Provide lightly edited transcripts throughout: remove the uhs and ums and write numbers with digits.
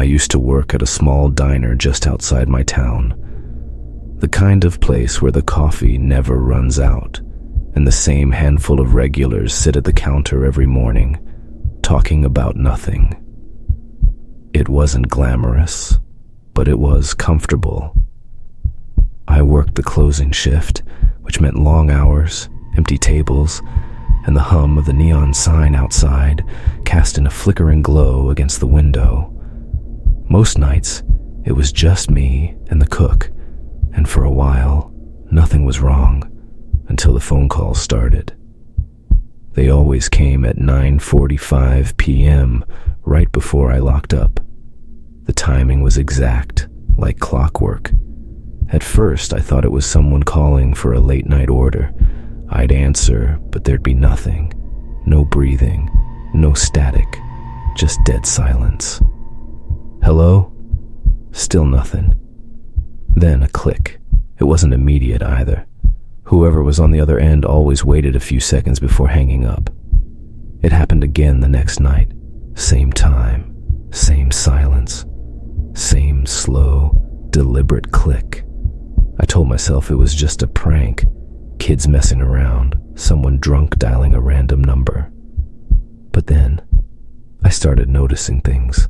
I used to work at a small diner just outside my town. The kind of place where the coffee never runs out, and the same handful of regulars sit at the counter every morning, talking about nothing. It wasn't glamorous, but it was comfortable. I worked the closing shift, which meant long hours, empty tables, and the hum of the neon sign outside cast in a flickering glow against the window. Most nights, it was just me and the cook, and for a while, nothing was wrong until the phone calls started. They always came at 9:45 p.m., right before I locked up. The timing was exact, like clockwork. At first, I thought it was someone calling for a late-night order. I'd answer, but there'd be nothing. No breathing, no static, just dead silence. Hello? Still nothing. Then a click. It wasn't immediate either. Whoever was on the other end always waited a few seconds before hanging up. It happened again the next night. Same time, same silence, same slow, deliberate click. I told myself it was just a prank, kids messing around, someone drunk dialing a random number. But then, I started noticing things.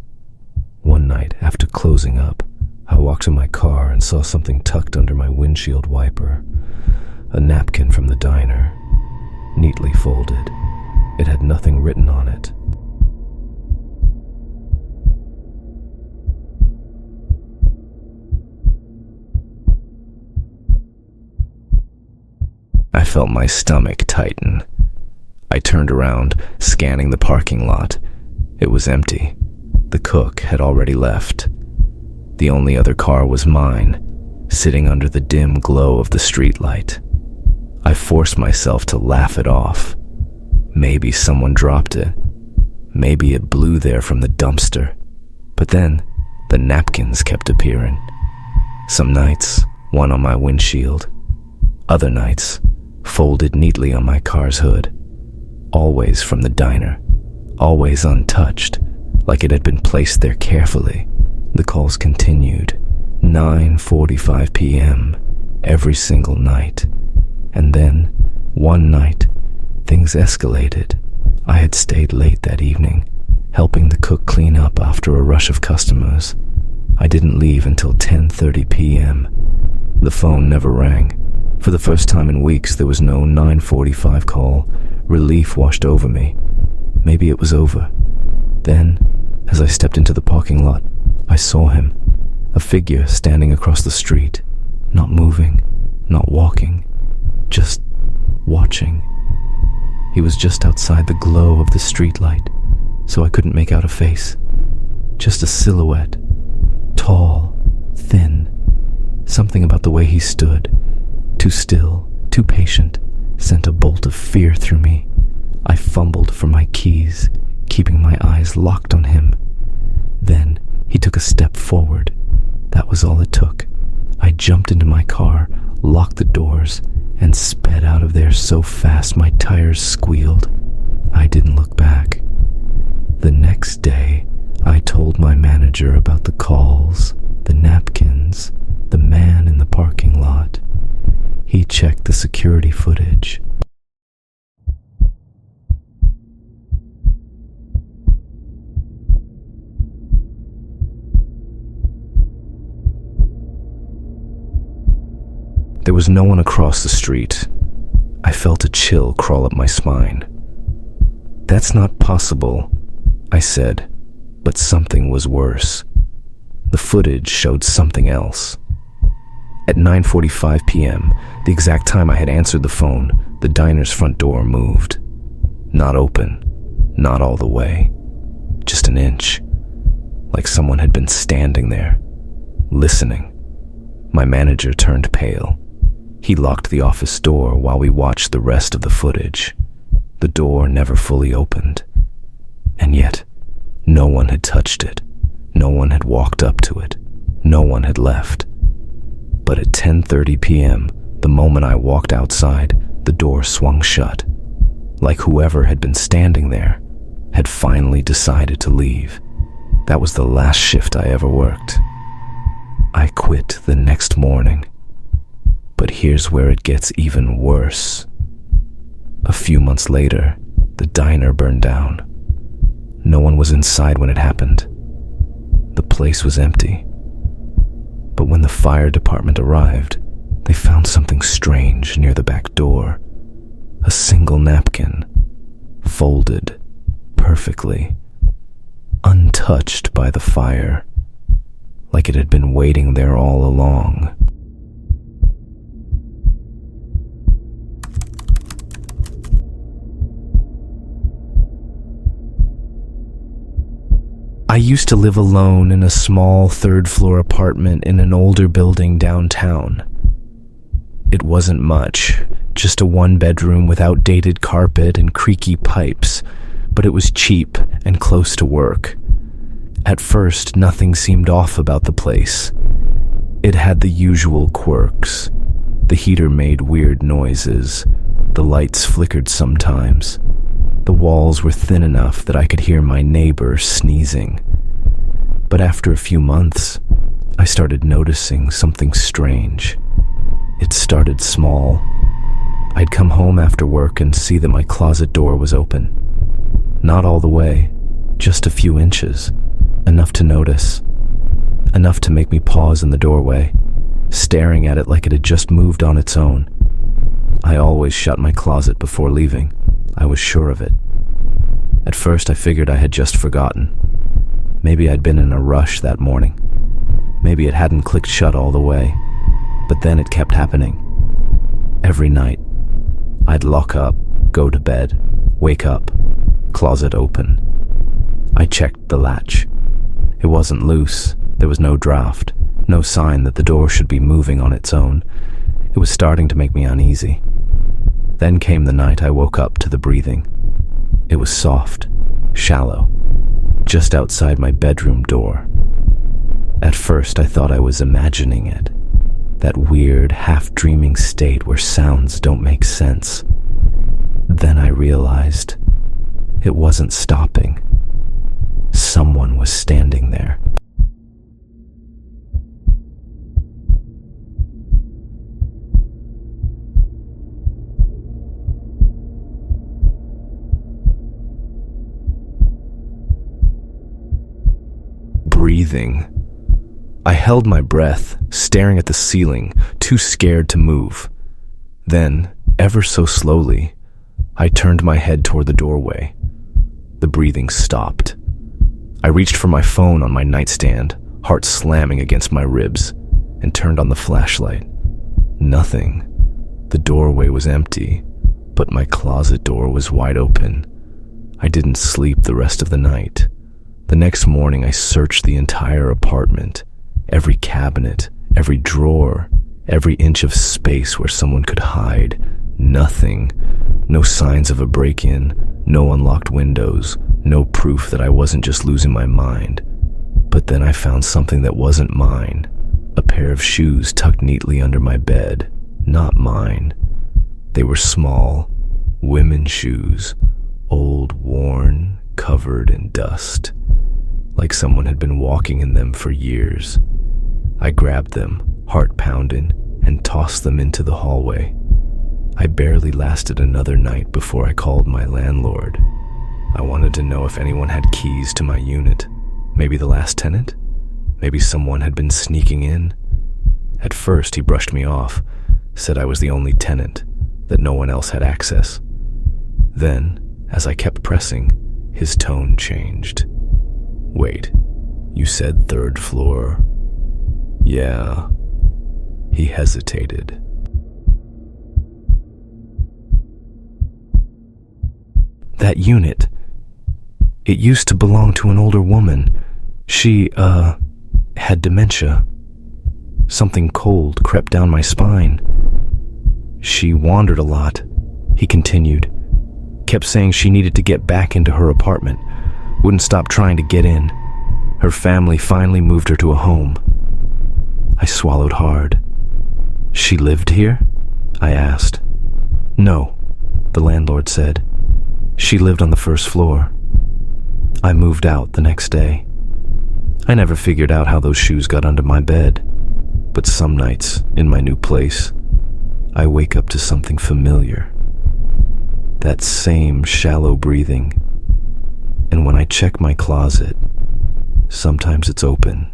One night, after closing up, I walked to my car and saw something tucked under my windshield wiper. A napkin from the diner, neatly folded. It had nothing written on it. I felt my stomach tighten. I turned around, scanning the parking lot. It was empty. The cook had already left. The only other car was mine, sitting under the dim glow of the streetlight. I forced myself to laugh it off. Maybe someone dropped it. Maybe it blew there from the dumpster. But then, the napkins kept appearing. Some nights, one on my windshield. Other nights, folded neatly on my car's hood. Always from the diner. Always untouched, like it had been placed there carefully. The calls continued. 9:45 p.m. every single night. And then, one night, things escalated. I had stayed late that evening, helping the cook clean up after a rush of customers. I didn't leave until 10:30 p.m. The phone never rang. For the first time in weeks, there was no 9:45 call. Relief washed over me. Maybe it was over. Then, as I stepped into the parking lot, I saw him. A figure standing across the street, not moving, not walking, just watching. He was just outside the glow of the streetlight, so I couldn't make out a face. Just a silhouette, tall, thin. Something about the way he stood, too still, too patient, sent a bolt of fear through me. I fumbled for my keys, keeping my eyes locked on him. Then he took a step forward. That was all it took. I jumped into my car, locked the doors, and sped out of there so fast my tires squealed. I didn't look back. The next day, I told my manager about the calls, the napkins, the man in the parking lot. He checked the security footage. There was no one across the street. I felt a chill crawl up my spine. "That's not possible," I said, but something was worse. The footage showed something else. At 9:45 p.m., the exact time I had answered the phone, the diner's front door moved. Not open, not all the way, just an inch, like someone had been standing there, listening. My manager turned pale. He locked the office door while we watched the rest of the footage. The door never fully opened. And yet, no one had touched it. No one had walked up to it. No one had left. But at 10:30 p.m., the moment I walked outside, the door swung shut. Like whoever had been standing there had finally decided to leave. That was the last shift I ever worked. I quit the next morning. But here's where it gets even worse. A few months later, the diner burned down. No one was inside when it happened. The place was empty. But when the fire department arrived, they found something strange near the back door. A single napkin, folded perfectly, untouched by the fire, like it had been waiting there all along. I used to live alone in a small third-floor apartment in an older building downtown. It wasn't much, just a one-bedroom with outdated carpet and creaky pipes, but it was cheap and close to work. At first, nothing seemed off about the place. It had the usual quirks. The heater made weird noises. The lights flickered sometimes. The walls were thin enough that I could hear my neighbor sneezing. But after a few months, I started noticing something strange. It started small. I'd come home after work and see that my closet door was open. Not all the way, just a few inches. Enough to notice. Enough to make me pause in the doorway, staring at it like it had just moved on its own. I always shut my closet before leaving. I was sure of it. At first, I figured I had just forgotten. Maybe I'd been in a rush that morning. Maybe it hadn't clicked shut all the way. But then it kept happening. Every night, I'd lock up, go to bed, wake up, closet open. I checked the latch. It wasn't loose. There was no draft, no sign that the door should be moving on its own. It was starting to make me uneasy. Then came the night I woke up to the breathing. It was soft, shallow, just outside my bedroom door. At first, I thought I was imagining it, that weird, half-dreaming state where sounds don't make sense. Then I realized it wasn't stopping. Someone was standing there. Breathing. I held my breath, staring at the ceiling, too scared to move. Then, ever so slowly, I turned my head toward the doorway. The breathing stopped. I reached for my phone on my nightstand, heart slamming against my ribs, and turned on the flashlight. Nothing. The doorway was empty, but my closet door was wide open. I didn't sleep the rest of the night. The next morning, I searched the entire apartment, every cabinet, every drawer, every inch of space where someone could hide. Nothing. No signs of a break-in, no unlocked windows, no proof that I wasn't just losing my mind. But then I found something that wasn't mine. A pair of shoes tucked neatly under my bed. Not mine. They were small, women's shoes, old, worn, covered in dust. Like someone had been walking in them for years. I grabbed them, heart pounding, and tossed them into the hallway. I barely lasted another night before I called my landlord. I wanted to know if anyone had keys to my unit. Maybe the last tenant? Maybe someone had been sneaking in? At first, he brushed me off, said I was the only tenant, that no one else had access. Then, as I kept pressing, his tone changed. "Wait, you said third floor?" "Yeah." He hesitated. "That unit, it used to belong to an older woman. She, had dementia. Something cold crept down my spine. She wandered a lot," he continued. "Kept saying she needed to get back into her apartment. Wouldn't stop trying to get in. Her family finally moved her to a home." I swallowed hard. "She lived here?" I asked. "No," the landlord said. "She lived on the first floor. I moved out the next day." I never figured out how those shoes got under my bed, but some nights in my new place, I wake up to something familiar. That same shallow breathing. And when I check my closet, sometimes it's open.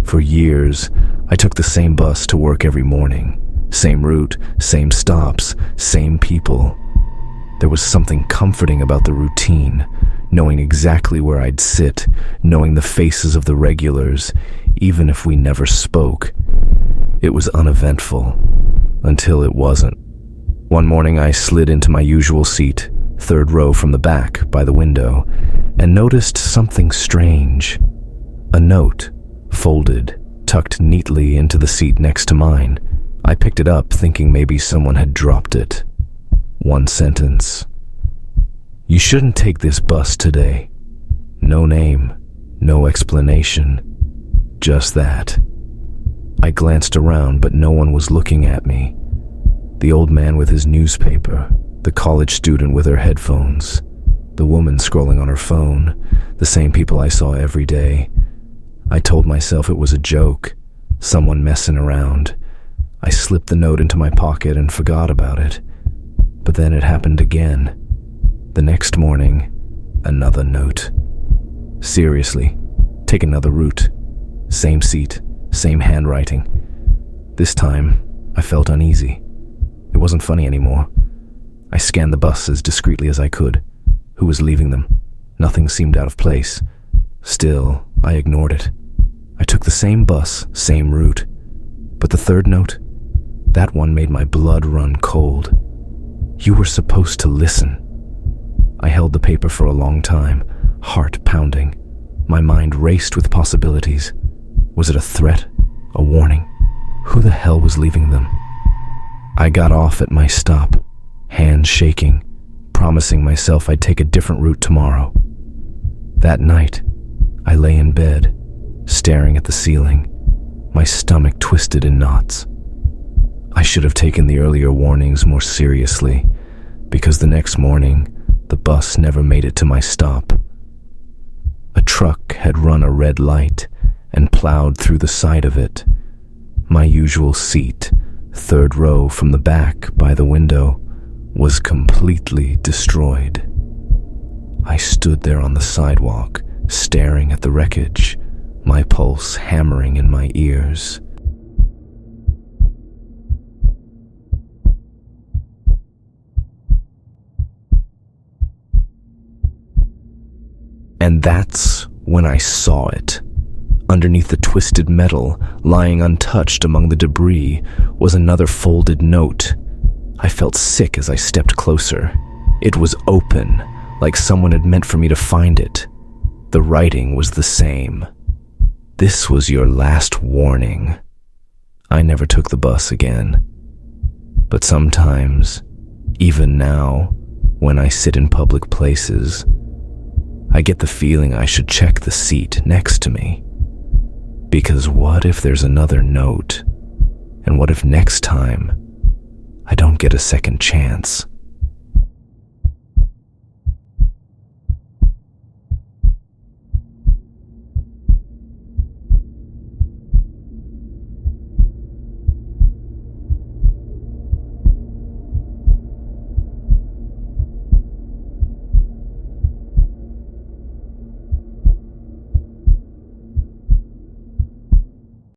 For years, I took the same bus to work every morning. Same route, same stops, same people. There was something comforting about the routine, knowing exactly where I'd sit, knowing the faces of the regulars, even if we never spoke. It was uneventful, until it wasn't. One morning I slid into my usual seat, third row from the back by the window, and noticed something strange. A note, folded, tucked neatly into the seat next to mine. I picked it up, thinking maybe someone had dropped it. One sentence. "You shouldn't take this bus today." No name, no explanation. Just that. I glanced around, but no one was looking at me. The old man with his newspaper, the college student with her headphones, the woman scrolling on her phone, the same people I saw every day. I told myself it was a joke, someone messing around. I slipped the note into my pocket and forgot about it. But then it happened again. The next morning, another note. "Seriously, take another route. Same seat, same handwriting." This time, I felt uneasy. It wasn't funny anymore. I scanned the bus as discreetly as I could. Who was leaving them? Nothing seemed out of place. Still, I ignored it. I took the same bus, same route. But the third note, that one made my blood run cold. "You were supposed to listen." I held the paper for a long time, heart pounding. My mind raced with possibilities. Was it a threat? A warning? Who the hell was leaving them? I got off at my stop, hands shaking, promising myself I'd take a different route tomorrow. That night, I lay in bed, staring at the ceiling, my stomach twisted in knots. I should have taken the earlier warnings more seriously, because the next morning, the bus never made it to my stop. A truck had run a red light and plowed through the side of it. My usual seat, third row from the back by the window, was completely destroyed. I stood there on the sidewalk, staring at the wreckage, my pulse hammering in my ears. And that's when I saw it. Underneath the twisted metal, lying untouched among the debris, was another folded note. I felt sick as I stepped closer. It was open, like someone had meant for me to find it. The writing was the same. "This was your last warning." I never took the bus again. But sometimes, even now, when I sit in public places, I get the feeling I should check the seat next to me. Because what if there's another note? And what if next time I don't get a second chance?